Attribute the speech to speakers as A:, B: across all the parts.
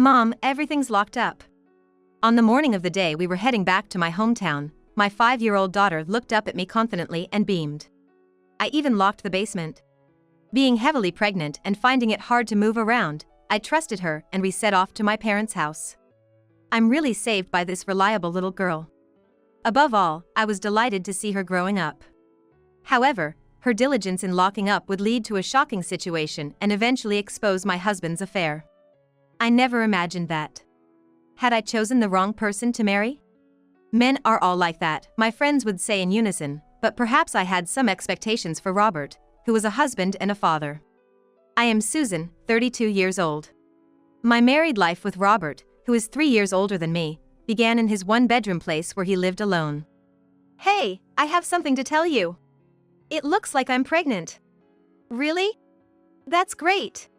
A: Mom, everything's locked up. On the morning of the day we were heading back to my hometown, my 5-year-old daughter looked up at me confidently and beamed. I even locked the basement. Being heavily pregnant and finding it hard to move around, I trusted her and we set off to my parents' house. I'm really saved by this reliable little girl. Above all, I was delighted to see her growing up. However, her diligence in locking up would lead to a shocking situation and eventually expose my husband's affair. I never imagined that. Had I chosen the wrong person to marry? Men are all like that, my friends would say in unison, but perhaps I had some expectations for Robert, who was a husband and a father. I am Susan, 32 years old. My married life with Robert, who is 3 years older than me, began in his one-bedroom place where he lived alone. Hey, I have something to tell you. It looks like I'm pregnant. Really? That's great.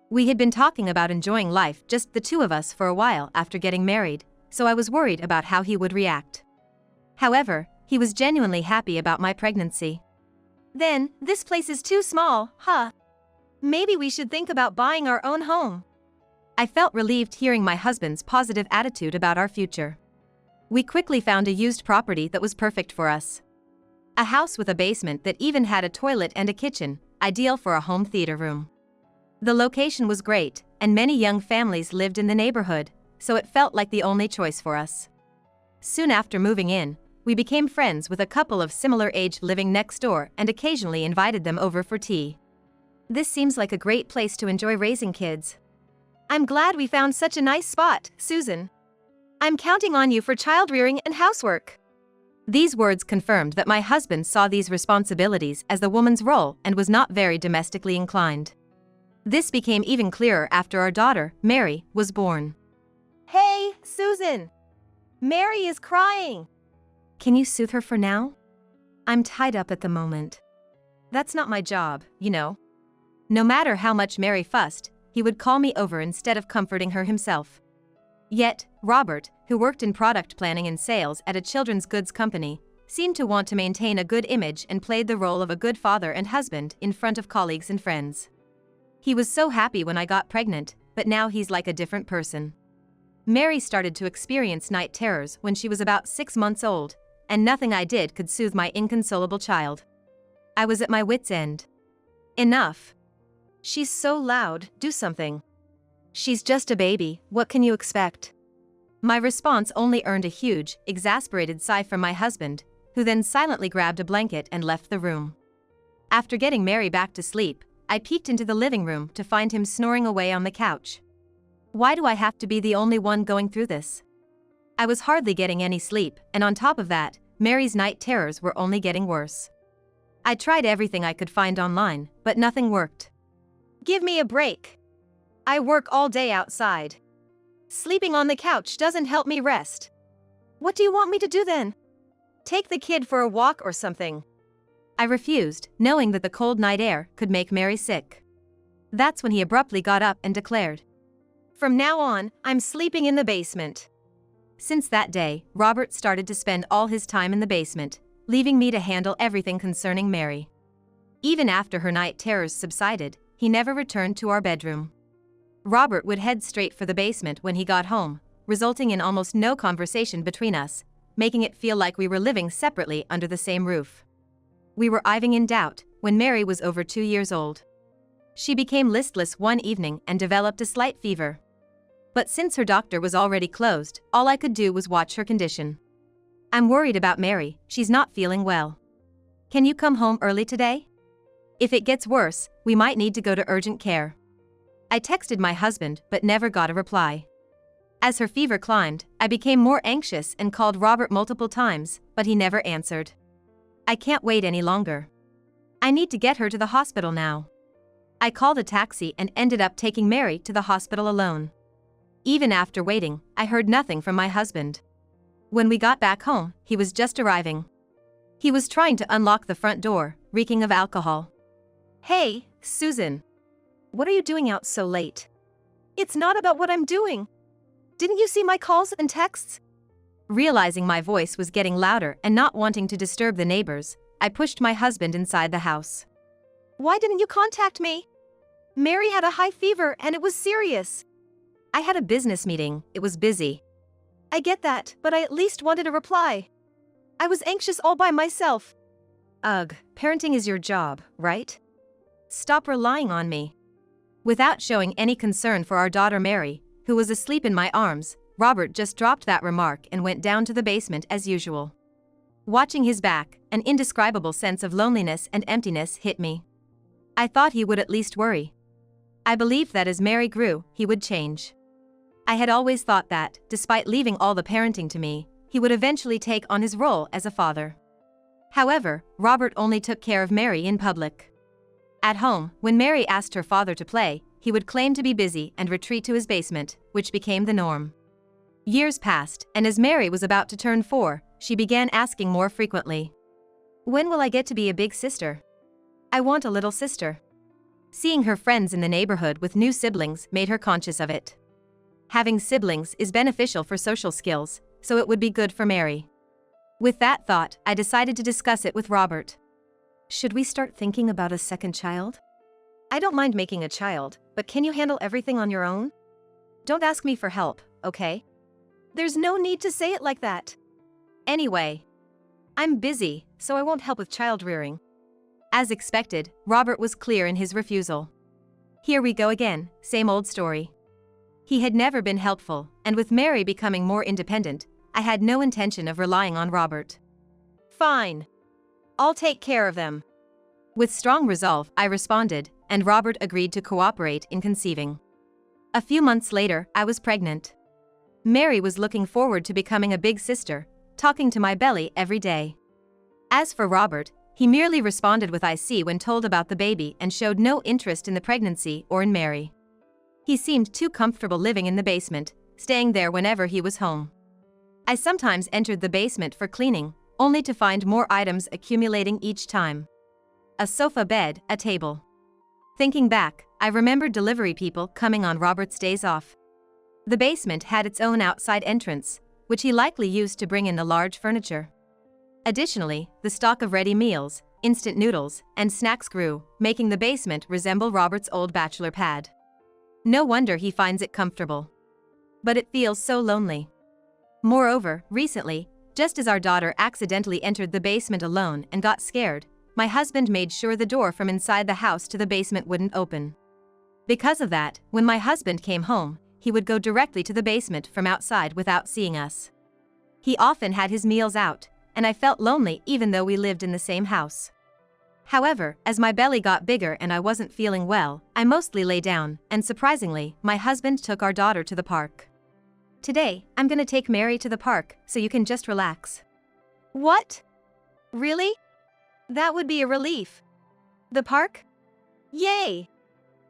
A: We had been talking about enjoying life, just the two of us, for a while after getting married, so I was worried about how he would react. However, he was genuinely happy about my pregnancy. Then, this place is too small, huh? Maybe we should think about buying our own home. I felt relieved hearing my husband's positive attitude about our future. We quickly found a used property that was perfect for us. A house with a basement that even had a toilet and a kitchen, ideal for a home theater room. The location was great, and many young families lived in the neighborhood, so it felt like the only choice for us. Soon after moving in, we became friends with a couple of similar age living next door and occasionally invited them over for tea. This seems like a great place to enjoy raising kids. I'm glad we found such a nice spot, Susan. I'm counting on you for child-rearing and housework. These words confirmed that my husband saw these responsibilities as the woman's role and was not very domestically inclined. This became even clearer after our daughter, Mary, was born. Hey, Susan! Mary is crying! Can you soothe her for now? I'm tied up at the moment. That's not my job, you know. No matter how much Mary fussed, he would call me over instead of comforting her himself. Yet, Robert, who worked in product planning and sales at a children's goods company, seemed to want to maintain a good image and played the role of a good father and husband in front of colleagues and friends. He was so happy when I got pregnant, but now he's like a different person. Mary started to experience night terrors when she was about 6 months old, and nothing I did could soothe my inconsolable child. I was at my wit's end. Enough. She's so loud, do something. She's just a baby, what can you expect? My response only earned a huge, exasperated sigh from my husband, who then silently grabbed a blanket and left the room. After getting Mary back to sleep, I peeked into the living room to find him snoring away on the couch. Why do I have to be the only one going through this? I was hardly getting any sleep, and on top of that, Mary's night terrors were only getting worse. I tried everything I could find online, but nothing worked. Give me a break. I work all day outside. Sleeping on the couch doesn't help me rest. What do you want me to do then? Take the kid for a walk or something. I refused, knowing that the cold night air could make Mary sick. That's when he abruptly got up and declared, "From now on, I'm sleeping in the basement." Since that day, Robert started to spend all his time in the basement, leaving me to handle everything concerning Mary. Even after her night terrors subsided, he never returned to our bedroom. Robert would head straight for the basement when he got home, resulting in almost no conversation between us, making it feel like we were living separately under the same roof. We were living in doubt when Mary was over 2 years old. She became listless one evening and developed a slight fever. But since her doctor was already closed, all I could do was watch her condition. I'm worried about Mary, she's not feeling well. Can you come home early today? If it gets worse, we might need to go to urgent care. I texted my husband but never got a reply. As her fever climbed, I became more anxious and called Robert multiple times, but he never answered. I can't wait any longer. I need to get her to the hospital now. I called a taxi and ended up taking Mary to the hospital alone. Even after waiting, I heard nothing from my husband. When we got back home, he was just arriving. He was trying to unlock the front door, reeking of alcohol. Hey, Susan. What are you doing out so late? It's not about what I'm doing. Didn't you see my calls and texts? Realizing my voice was getting louder and not wanting to disturb the neighbors, I pushed my husband inside the house. Why didn't you contact me? Mary had a high fever and it was serious. I had a business meeting, it was busy.
B: I get that, but I at least wanted a reply. I was anxious all by myself.
A: Ugh, parenting is your job, right? Stop relying on me. Without showing any concern for our daughter Mary, who was asleep in my arms, Robert just dropped that remark and went down to the basement as usual. Watching his back, an indescribable sense of loneliness and emptiness hit me. I thought he would at least worry. I believed that as Mary grew, he would change. I had always thought that, despite leaving all the parenting to me, he would eventually take on his role as a father. However, Robert only took care of Mary in public. At home, when Mary asked her father to play, he would claim to be busy and retreat to his basement, which became the norm. Years passed, and as Mary was about to turn 4, she began asking more frequently. When will I get to be a big sister? I want a little sister. Seeing her friends in the neighborhood with new siblings made her conscious of it. Having siblings is beneficial for social skills, so it would be good for Mary. With that thought, I decided to discuss it with Robert. Should we start thinking about a second child? I don't mind making a child, but can you handle everything on your own? Don't ask me for help, okay?
B: There's no need to say it like that.
A: Anyway, I'm busy, so I won't help with child rearing. As expected, Robert was clear in his refusal. Here we go again, same old story. He had never been helpful, and with Mary becoming more independent, I had no intention of relying on Robert. Fine. I'll take care of them. With strong resolve, I responded, and Robert agreed to cooperate in conceiving. A few months later, I was pregnant. Mary was looking forward to becoming a big sister, talking to my belly every day. As for Robert, he merely responded with "I see" when told about the baby and showed no interest in the pregnancy or in Mary. He seemed too comfortable living in the basement, staying there whenever he was home. I sometimes entered the basement for cleaning, only to find more items accumulating each time. A sofa bed, a table. Thinking back, I remembered delivery people coming on Robert's days off. The basement had its own outside entrance, which he likely used to bring in the large furniture. Additionally, the stock of ready meals, instant noodles, and snacks grew, making the basement resemble Robert's old bachelor pad. No wonder he finds it comfortable. But it feels so lonely. Moreover, recently, just as our daughter accidentally entered the basement alone and got scared, my husband made sure the door from inside the house to the basement wouldn't open. Because of that, when my husband came home, he would go directly to the basement from outside without seeing us. He often had his meals out, and I felt lonely even though we lived in the same house. However, as my belly got bigger and I wasn't feeling well, I mostly lay down, and surprisingly, my husband took our daughter to the park. Today, I'm gonna take Mary to the park, so you can just relax.
B: What? Really? That would be a relief. The park? Yay!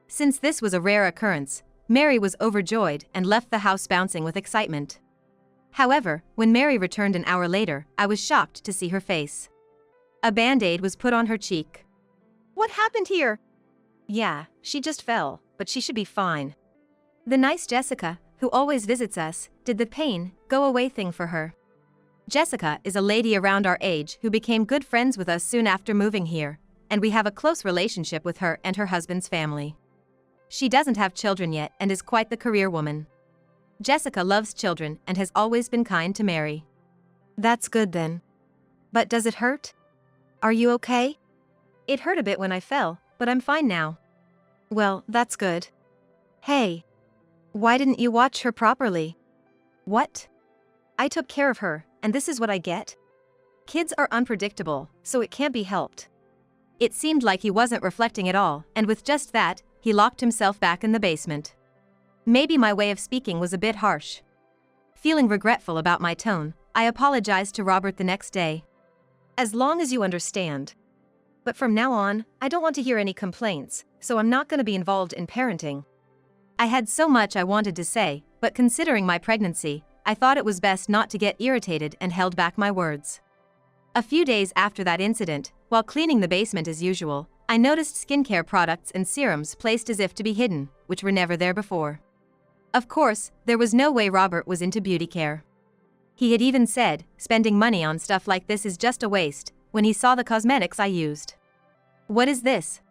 A: Since this was a rare occurrence, Mary was overjoyed and left the house bouncing with excitement. However, when Mary returned an hour later, I was shocked to see her face. A band-aid was put on her cheek.
B: What happened here?
A: Yeah, she just fell, but she should be fine. The nice Jessica, who always visits us, did the pain, go-away thing for her. Jessica is a lady around our age who became good friends with us soon after moving here, and we have a close relationship with her and her husband's family. She doesn't have children yet and is quite the career woman. Jessica loves children and has always been kind to Mary. That's good then. But does it hurt? Are you okay? It hurt a bit when I fell, but I'm fine now. Well, that's good. Hey. Why didn't you watch her properly? What? I took care of her, and this is what I get? Kids are unpredictable, so it can't be helped. It seemed like he wasn't reflecting at all, and with just that, he locked himself back in the basement. Maybe my way of speaking was a bit harsh. Feeling regretful about my tone, I apologized to Robert the next day. As long as you understand. But from now on, I don't want to hear any complaints, so I'm not going to be involved in parenting. I had so much I wanted to say, but considering my pregnancy, I thought it was best not to get irritated and held back my words. A few days after that incident, while cleaning the basement as usual, I noticed skincare products and serums placed as if to be hidden, which were never there before. Of course, there was no way Robert was into beauty care. He had even said, spending money on stuff like this is just a waste, when he saw the cosmetics I used. What is this?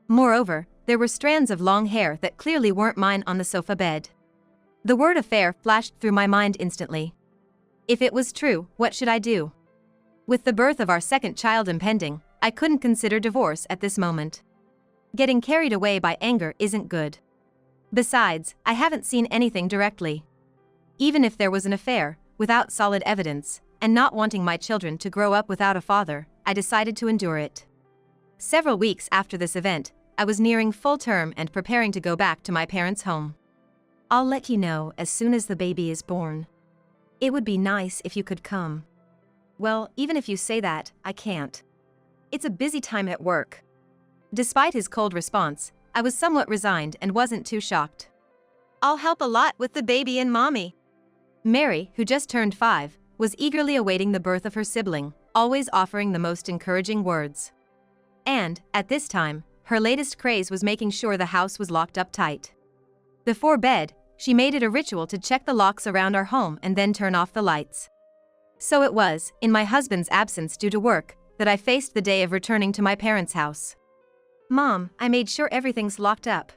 A: Moreover, there were strands of long hair that clearly weren't mine on the sofa bed. The word affair flashed through my mind instantly. If it was true, what should I do? With the birth of our second child impending, I couldn't consider divorce at this moment. Getting carried away by anger isn't good. Besides, I haven't seen anything directly. Even if there was an affair, without solid evidence, and not wanting my children to grow up without a father, I decided to endure it. Several weeks after this event, I was nearing full term and preparing to go back to my parents' home. I'll let you know as soon as the baby is born. It would be nice if you could come. Well, even if you say that, I can't. It's a busy time at work. Despite his cold response, I was somewhat resigned and wasn't too shocked.
B: I'll help a lot with the baby and mommy.
A: Mary, who just turned 5, was eagerly awaiting the birth of her sibling, always offering the most encouraging words. And, at this time, her latest craze was making sure the house was locked up tight. Before bed, she made it a ritual to check the locks around our home and then turn off the lights. So it was, in my husband's absence due to work, that I faced the day of returning to my parents' house. Mom, I made sure everything's locked up.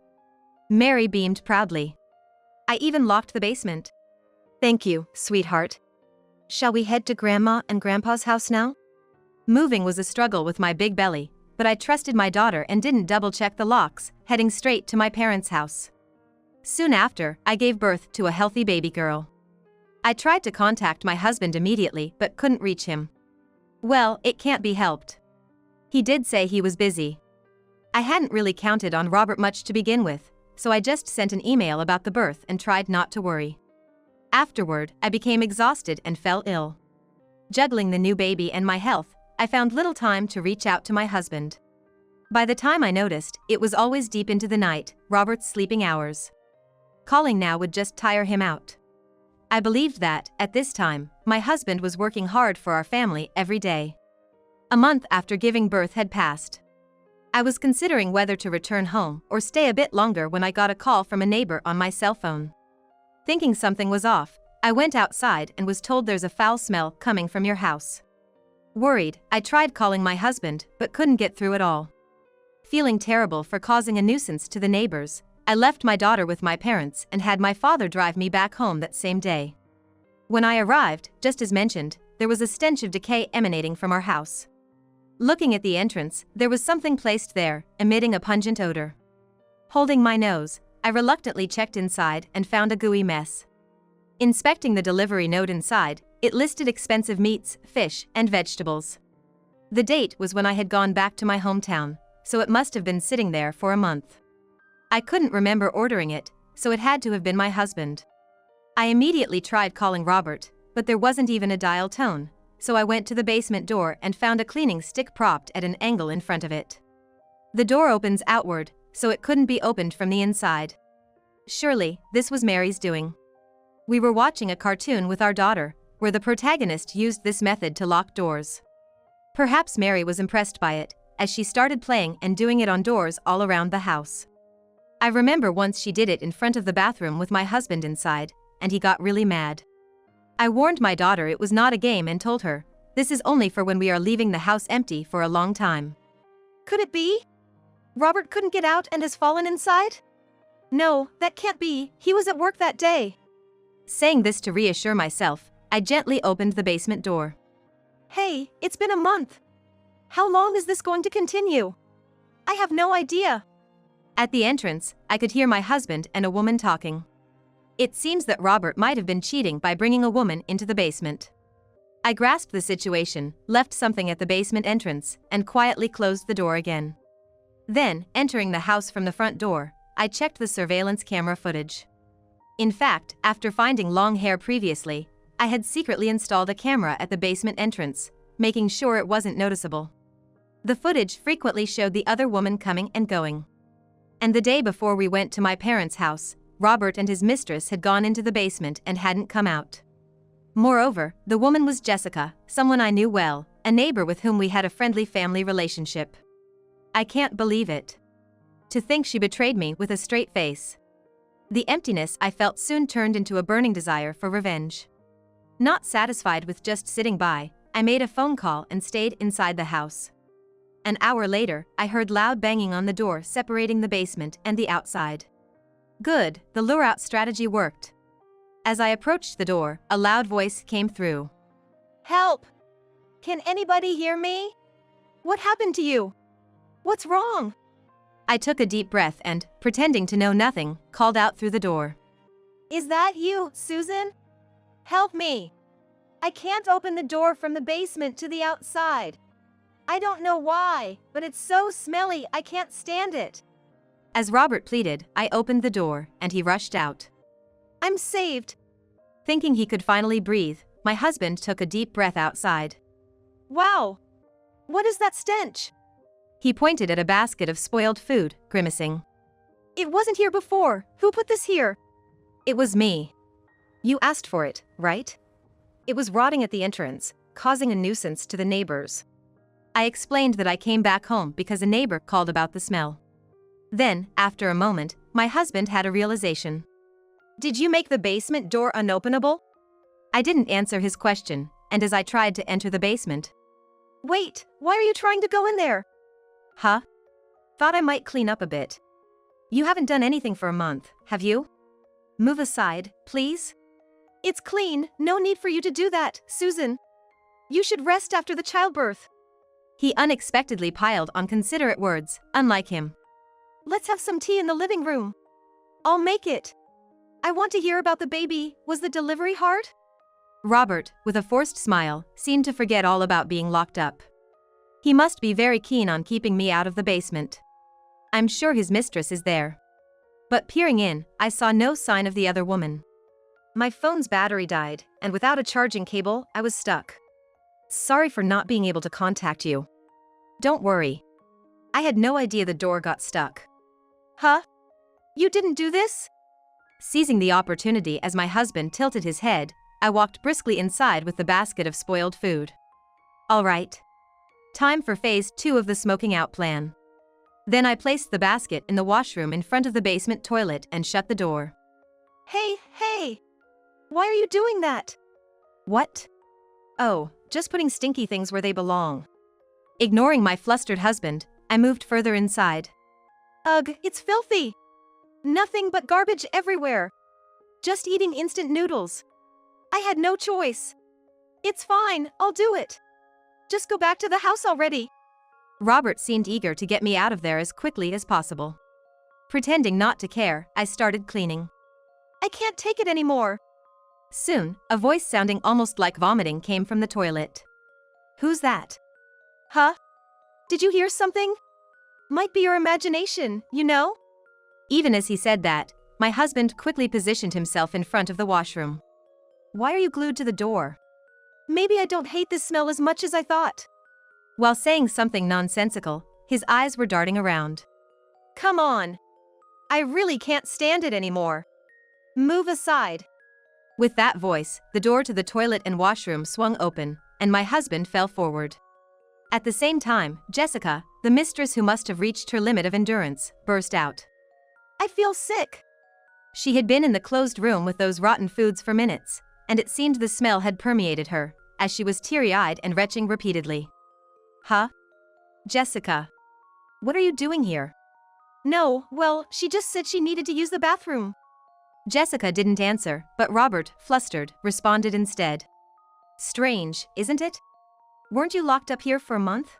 A: Mary beamed proudly. I even locked the basement. Thank you, sweetheart. Shall we head to Grandma and Grandpa's house now? Moving was a struggle with my big belly, but I trusted my daughter and didn't double-check the locks, heading straight to my parents' house. Soon after, I gave birth to a healthy baby girl. I tried to contact my husband immediately but couldn't reach him. Well, it can't be helped. He did say he was busy. I hadn't really counted on Robert much to begin with, so I just sent an email about the birth and tried not to worry. Afterward, I became exhausted and fell ill. Juggling the new baby and my health, I found little time to reach out to my husband. By the time I noticed, it was always deep into the night, Robert's sleeping hours. Calling now would just tire him out. I believed that, at this time, my husband was working hard for our family every day. A month after giving birth had passed. I was considering whether to return home or stay a bit longer when I got a call from a neighbor on my cell phone. Thinking something was off, I went outside and was told there's a foul smell coming from your house. Worried, I tried calling my husband but couldn't get through at all. Feeling terrible for causing a nuisance to the neighbors, I left my daughter with my parents and had my father drive me back home that same day. When I arrived, just as mentioned, there was a stench of decay emanating from our house. Looking at the entrance, there was something placed there, emitting a pungent odor. Holding my nose, I reluctantly checked inside and found a gooey mess. Inspecting the delivery note inside, it listed expensive meats, fish, and vegetables. The date was when I had gone back to my hometown, so it must have been sitting there for a month. I couldn't remember ordering it, so it had to have been my husband. I immediately tried calling Robert, but there wasn't even a dial tone, so I went to the basement door and found a cleaning stick propped at an angle in front of it. The door opens outward, so it couldn't be opened from the inside. Surely, this was Mary's doing. We were watching a cartoon with our daughter, where the protagonist used this method to lock doors. Perhaps Mary was impressed by it, as she started playing and doing it on doors all around the house. I remember once she did it in front of the bathroom with my husband inside, and he got really mad. I warned my daughter it was not a game and told her, this is only for when we are leaving the house empty for a long time.
B: Could it be? Robert couldn't get out and has fallen inside? No, that can't be, he was at work that day.
A: Saying this to reassure myself, I gently opened the basement door.
B: Hey, it's been a month. How long is this going to continue? I have no idea.
A: At the entrance, I could hear my husband and a woman talking. It seems that Robert might have been cheating by bringing a woman into the basement. I grasped the situation, left something at the basement entrance, and quietly closed the door again. Then, entering the house from the front door, I checked the surveillance camera footage. In fact, after finding long hair previously, I had secretly installed a camera at the basement entrance, making sure it wasn't noticeable. The footage frequently showed the other woman coming and going. And the day before we went to my parents' house, Robert and his mistress had gone into the basement and hadn't come out. Moreover, the woman was Jessica, someone I knew well, a neighbor with whom we had a friendly family relationship. I can't believe it. To think she betrayed me with a straight face. The emptiness I felt soon turned into a burning desire for revenge. Not satisfied with just sitting by, I made a phone call and stayed inside the house. An hour later, I heard loud banging on the door separating the basement and the outside. Good, the lure-out strategy worked. As I approached the door, a loud voice came through.
B: Help! Can anybody hear me? What happened to you? What's wrong?
A: I took a deep breath and, pretending to know nothing, called out through the door.
B: Is that you, Susan? Help me! I can't open the door from the basement to the outside. I don't know why, but it's so smelly I can't stand it.
A: As Robert pleaded, I opened the door, and he rushed out.
B: I'm saved.
A: Thinking he could finally breathe, my husband took a deep breath outside.
B: Wow! What is that stench?
A: He pointed at a basket of spoiled food, grimacing.
B: It wasn't here before. Who put this here?
A: It was me. You asked for it, right? It was rotting at the entrance, causing a nuisance to the neighbors. I explained that I came back home because a neighbor called about the smell. Then, after a moment, my husband had a realization.
B: Did you make the basement door unopenable?
A: I didn't answer his question, and as I tried to enter the basement.
B: Wait, why are you trying to go in there?
A: Huh? Thought I might clean up a bit. You haven't done anything for a month, have you? Move aside, please.
B: It's clean, no need for you to do that, Susan. You should rest after the childbirth.
A: He unexpectedly piled on considerate words, unlike him.
B: Let's have some tea in the living room. I'll make it. I want to hear about the baby. Was the delivery hard?
A: Robert, with a forced smile, seemed to forget all about being locked up. He must be very keen on keeping me out of the basement. I'm sure his mistress is there. But peering in, I saw no sign of the other woman. My phone's battery died, and without a charging cable, I was stuck. Sorry for not being able to contact you. Don't worry. I had no idea the door got stuck.
B: Huh? You didn't do this?
A: Seizing the opportunity as my husband tilted his head, I walked briskly inside with the basket of spoiled food. All right. Time for phase 2 of the smoking out plan. Then I placed the basket in the washroom in front of the basement toilet and shut the door.
B: Hey! Why are you doing that?
A: What? Oh, just putting stinky things where they belong. Ignoring my flustered husband, I moved further inside.
B: Ugh, it's filthy. Nothing but garbage everywhere. Just eating instant noodles. I had no choice. It's fine, I'll do it. Just go back to the house already.
A: Robert seemed eager to get me out of there as quickly as possible. Pretending not to care, I started cleaning.
B: I can't take it anymore.
A: Soon, a voice sounding almost like vomiting came from the toilet. Who's that?
B: Huh? Did you hear something? Might be your imagination, you know?
A: Even as he said that, my husband quickly positioned himself in front of the washroom. Why are you glued to the door?
B: Maybe I don't hate this smell as much as I thought.
A: While saying something nonsensical, his eyes were darting around.
B: Come on. I really can't stand it anymore. Move aside.
A: With that voice, the door to the toilet and washroom swung open, and my husband fell forward. At the same time, Jessica, the mistress who must have reached her limit of endurance, burst out.
B: I feel sick.
A: She had been in the closed room with those rotten foods for minutes, and it seemed the smell had permeated her, as she was teary-eyed and retching repeatedly. Huh? Jessica. What are you doing here?
B: No, well, she just said she needed to use the bathroom.
A: Jessica didn't answer, but Robert, flustered, responded instead. Strange, isn't it? Weren't you locked up here for a month?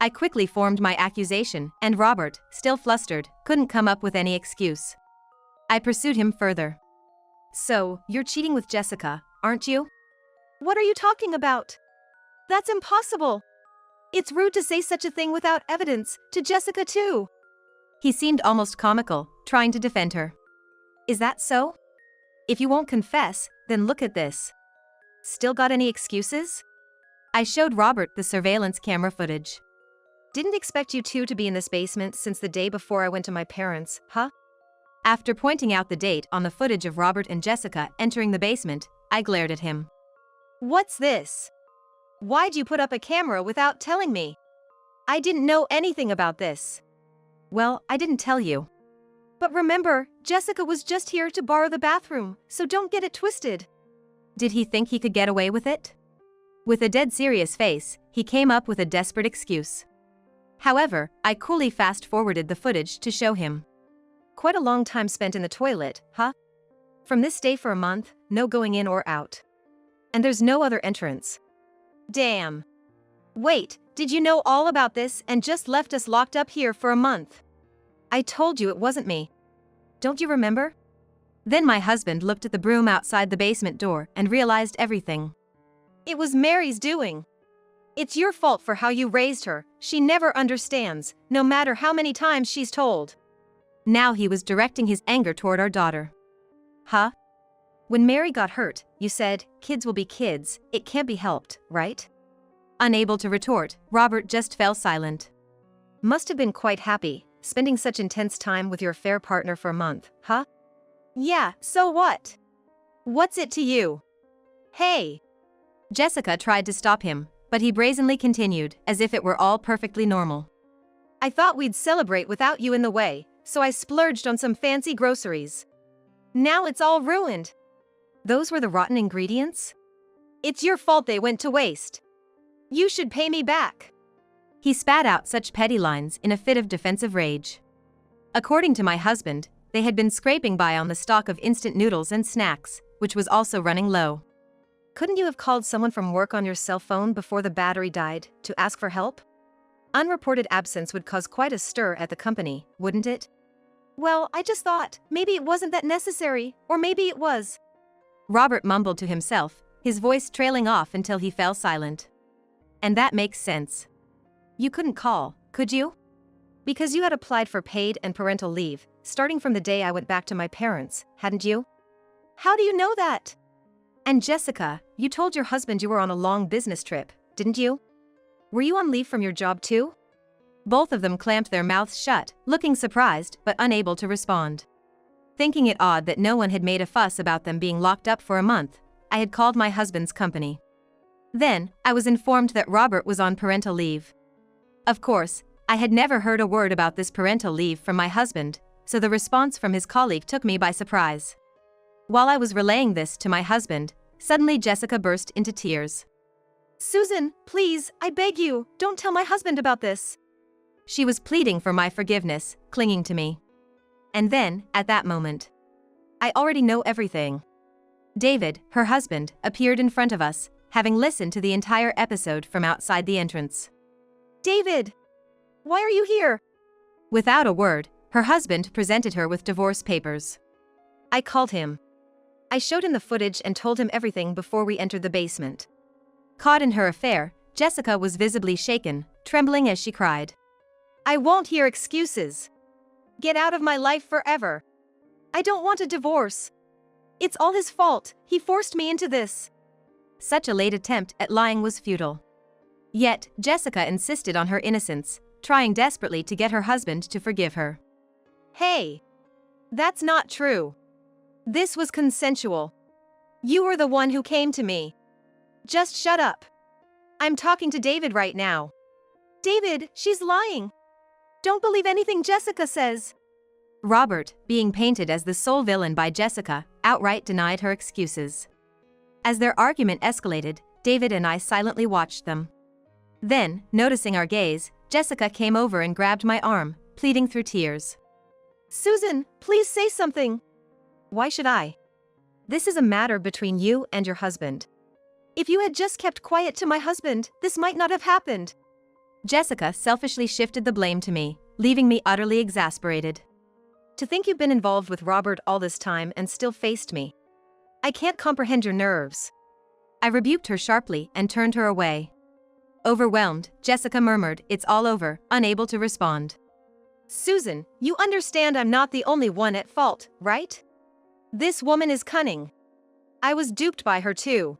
A: I quickly formed my accusation, and Robert, still flustered, couldn't come up with any excuse. I pursued him further. So, you're cheating with Jessica, aren't you?
B: What are you talking about? That's impossible. It's rude to say such a thing without evidence, to Jessica too.
A: He seemed almost comical, trying to defend her. Is that so? If you won't confess, then look at this. Still got any excuses? I showed Robert the surveillance camera footage. Didn't expect you two to be in this basement since the day before I went to my parents', huh? After pointing out the date on the footage of Robert and Jessica entering the basement, I glared at him.
B: What's this? Why'd you put up a camera without telling me? I didn't know anything about this.
A: Well, I didn't tell you.
B: But remember, Jessica was just here to borrow the bathroom, so don't get it twisted.
A: Did he think he could get away with it? With a dead serious face, he came up with a desperate excuse. However, I coolly fast-forwarded the footage to show him. Quite a long time spent in the toilet, huh?
B: From this day for a month, no going in or out. And there's no other entrance. Damn. Wait, did you know all about this and just left us locked up here for a month? I told you it wasn't me. Don't you remember?
A: Then my husband looked at the broom outside the basement door and realized everything.
B: It was Mary's doing. It's your fault for how you raised her. She never understands, no matter how many times she's told.
A: Now he was directing his anger toward our daughter.
B: Huh? When Mary got hurt, you said, kids will be kids, it can't be helped, right?
A: Unable to retort, Robert just fell silent.
B: Must have been quite happy, spending such intense time with your affair partner for a month, huh? Yeah, so what? What's it to you? Hey!
A: Jessica tried to stop him, but he brazenly continued, as if it were all perfectly normal.
B: I thought we'd celebrate without you in the way, so I splurged on some fancy groceries. Now it's all ruined.
A: Those were the rotten ingredients?
B: It's your fault they went to waste. You should pay me back.
A: He spat out such petty lines in a fit of defensive rage. According to my husband, they had been scraping by on the stock of instant noodles and snacks, which was also running low.
B: Couldn't you have called someone from work on your cell phone before the battery died to ask for help? Unreported absence would cause quite a stir at the company, wouldn't it? Well, I just thought, maybe it wasn't that necessary, or maybe it was.
A: Robert mumbled to himself, his voice trailing off until he fell silent. And that makes sense.
B: You couldn't call, could you? Because you had applied for paid and parental leave, starting from the day I went back to my parents, hadn't you? How do you know that? And Jessica, you told your husband you were on a long business trip, didn't you? Were you on leave from your job too?
A: Both of them clamped their mouths shut, looking surprised but unable to respond. Thinking it odd that no one had made a fuss about them being locked up for a month, I had called my husband's company. Then, I was informed that Robert was on parental leave. Of course, I had never heard a word about this parental leave from my husband, so the response from his colleague took me by surprise. While I was relaying this to my husband, suddenly Jessica burst into tears.
B: Susan, please, I beg you, don't tell my husband about this.
A: She was pleading for my forgiveness, clinging to me. And then, at that moment,
B: I already know everything.
A: David, her husband, appeared in front of us, having listened to the entire episode from outside the entrance.
B: David! Why are you here?
A: Without a word, her husband presented her with divorce papers.
B: I called him. I showed him the footage and told him everything before we entered the basement.
A: Caught in her affair, Jessica was visibly shaken, trembling as she cried.
B: I won't hear excuses. Get out of my life forever. I don't want a divorce. It's all his fault, he forced me into this.
A: Such a late attempt at lying was futile. Yet, Jessica insisted on her innocence, trying desperately to get her husband to forgive her.
B: Hey! That's not true. This was consensual. You were the one who came to me. Just shut up. I'm talking to David right now. David, she's lying. Don't believe anything Jessica says.
A: Robert, being painted as the sole villain by Jessica, outright denied her excuses. As their argument escalated, David and I silently watched them. Then, noticing our gaze, Jessica came over and grabbed my arm, pleading through tears.
B: Susan, please say something. Why should I? This is a matter between you and your husband. If you had just kept quiet to my husband, this might not have happened.
A: Jessica selfishly shifted the blame to me, leaving me utterly exasperated.
B: To think you've been involved with Robert all this time and still faced me. I can't comprehend your nerves.
A: I rebuked her sharply and turned her away. Overwhelmed, Jessica murmured, "It's all over," unable to respond.
B: Susan, you understand I'm not the only one at fault, right? This woman is cunning. I was duped by her too.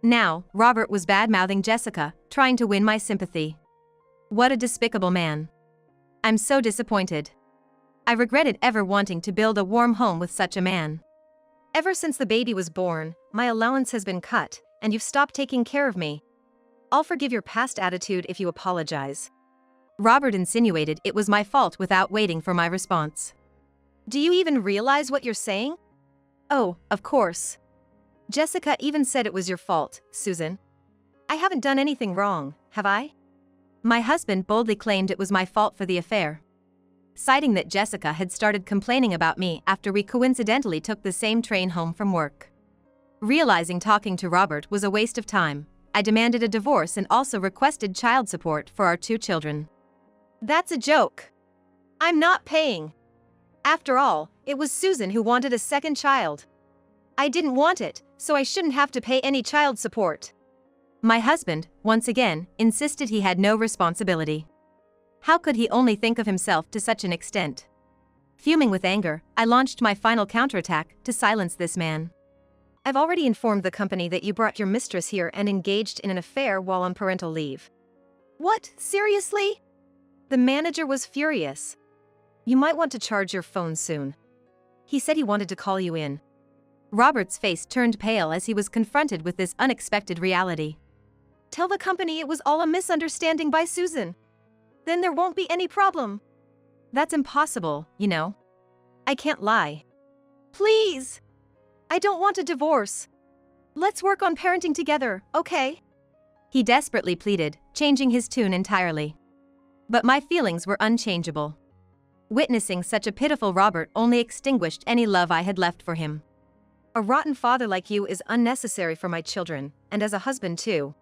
A: Now, Robert was bad-mouthing Jessica, trying to win my sympathy. What a despicable man. I'm so disappointed. I regretted ever wanting to build a warm home with such a man.
B: Ever since the baby was born, my allowance has been cut, and you've stopped taking care of me. I'll forgive your past attitude if you apologize.
A: Robert insinuated it was my fault without waiting for my response.
B: Do you even realize what you're saying? Oh, of course. Jessica even said it was your fault, Susan. I haven't done anything wrong, have I?
A: My husband boldly claimed it was my fault for the affair. citing that Jessica had started complaining about me after we coincidentally took the same train home from work. Realizing talking to Robert was a waste of time, I demanded a divorce and also requested child support for our 2 children.
B: That's a joke. I'm not paying. After all, it was Susan who wanted a second child. I didn't want it, so I shouldn't have to pay any child support.
A: My husband, once again, insisted he had no responsibility. How could he only think of himself to such an extent? Fuming with anger, I launched my final counterattack to silence this man.
B: I've already informed the company that you brought your mistress here and engaged in an affair while on parental leave. What? Seriously? The manager was furious. You might want to charge your phone soon. He said he wanted to call you in.
A: Robert's face turned pale as he was confronted with this unexpected reality.
B: Tell the company it was all a misunderstanding by Susan. Then there won't be any problem.
A: That's impossible, you know.
B: I can't lie. Please! I don't want a divorce. Let's work on parenting together, okay?
A: He desperately pleaded, changing his tune entirely. But my feelings were unchangeable. Witnessing such a pitiful Robert only extinguished any love I had left for him.
B: A rotten father like you is unnecessary for my children, and as a husband too.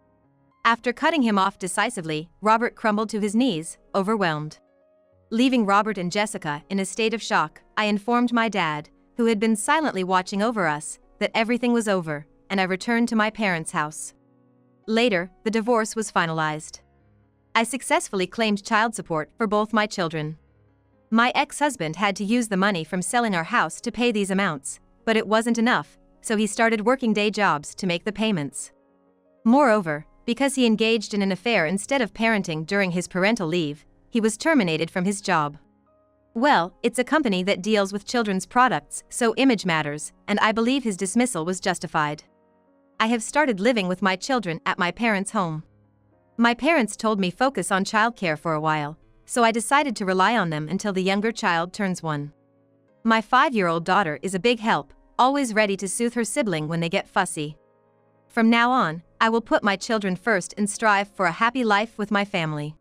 A: After cutting him off decisively, Robert crumbled to his knees, overwhelmed. Leaving Robert and Jessica in a state of shock, I informed my dad, who had been silently watching over us, that everything was over, and I returned to my parents' house. Later, the divorce was finalized. I successfully claimed child support for both my children. My ex-husband had to use the money from selling our house to pay these amounts, but it wasn't enough, so he started working day jobs to make the payments. Moreover, because he engaged in an affair instead of parenting during his parental leave, he was terminated from his job. Well, it's a company that deals with children's products, so image matters, and I believe his dismissal was justified. I have started living with my children at my parents' home. My parents told me focus on childcare for a while, so I decided to rely on them until the younger child turns 1. My 5-year-old daughter is a big help, always ready to soothe her sibling when they get fussy. From now on, I will put my children first and strive for a happy life with my family.